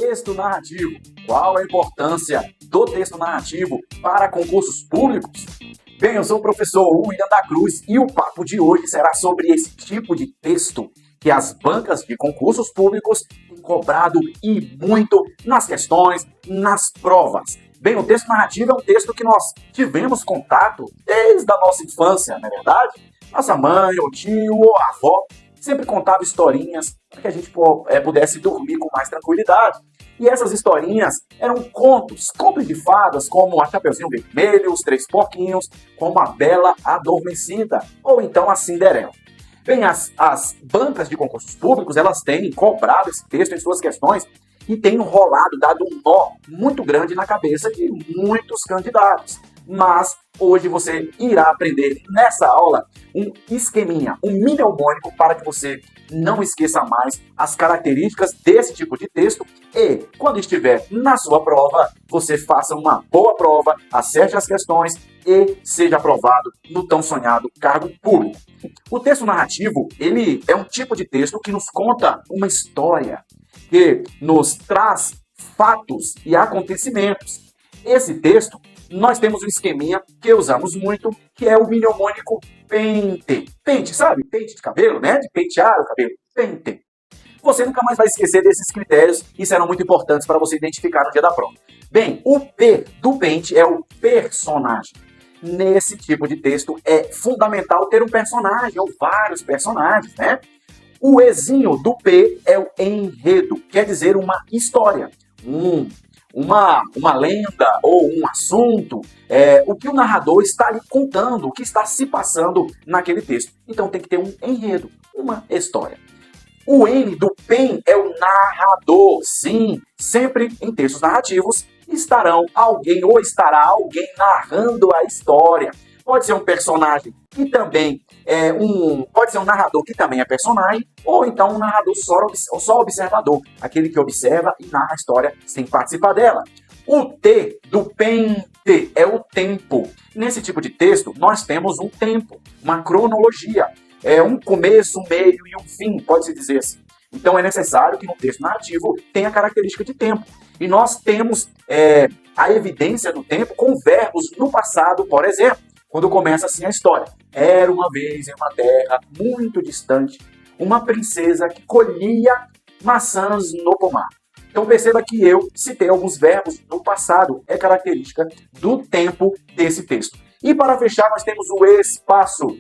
Texto narrativo. Qual a importância do texto narrativo para concursos públicos? Bem, eu sou o professor William da Cruz e o papo de hoje será sobre esse tipo de texto que as bancas de concursos públicos têm cobrado e muito nas questões, nas provas. Bem, o texto narrativo é um texto que nós tivemos contato desde a nossa infância, não é verdade? Nossa mãe, ou tio, ou avó sempre contava historinhas para que a gente pudesse dormir com mais tranquilidade. E essas historinhas eram contos de fadas, como a Chapeuzinho Vermelho, os Três Porquinhos, como a Bela Adormecida, ou então a Cinderela. Bem, as bancas de concursos públicos, elas têm cobrado esse texto em suas questões e têm dado um nó muito grande na cabeça de muitos candidatos. Mas hoje você irá aprender nessa aula um esqueminha, um mnemônico para que você não esqueça mais as características desse tipo de texto e, quando estiver na sua prova, você faça uma boa prova, acerte as questões e seja aprovado no tão sonhado cargo público. O texto narrativo, ele é um tipo de texto que nos conta uma história, que nos traz fatos e acontecimentos. Esse texto, nós temos um esqueminha que usamos muito, que é o mnemônico pente. Pente, sabe? Pente de cabelo, né? De pentear o cabelo. Pente. Você nunca mais vai esquecer desses critérios e serão muito importantes para você identificar no dia da prova. Bem, o P do pente é o personagem. Nesse tipo de texto é fundamental ter um personagem ou vários personagens, né? O Ezinho do P é o enredo, quer dizer uma história, uma lenda ou um assunto, o que o narrador está ali contando, o que está se passando naquele texto. Então tem que ter um enredo, uma história. O N do PEN é o narrador. Sim, sempre em textos narrativos estará alguém narrando a história. Pode ser um personagem que também pode ser um narrador que também é personagem, ou então um narrador só observador, aquele que observa e narra a história sem participar dela. O T do pente é o tempo. Nesse tipo de texto, nós temos um tempo, uma cronologia, um começo, um meio e um fim, pode-se dizer assim. Então é necessário que no texto narrativo tenha a característica de tempo. E nós temos a evidência do tempo com verbos no passado, por exemplo. Quando começa assim a história. Era uma vez em uma terra muito distante, uma princesa que colhia maçãs no pomar. Então perceba que eu citei alguns verbos no passado, é característica do tempo desse texto. E para fechar, nós temos o espaço,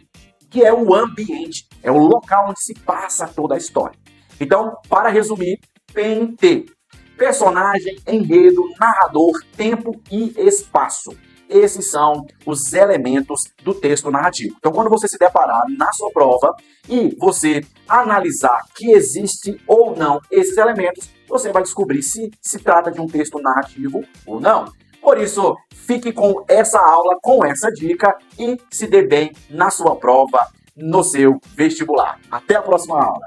que é o ambiente, é o local onde se passa toda a história. Então, para resumir, PNT, personagem, enredo, narrador, tempo e espaço. Esses são os elementos do texto narrativo. Então, quando você se deparar na sua prova e você analisar que existe ou não esses elementos, você vai descobrir se se trata de um texto narrativo ou não. Por isso, fique com essa aula, com essa dica e se dê bem na sua prova, no seu vestibular. Até a próxima aula!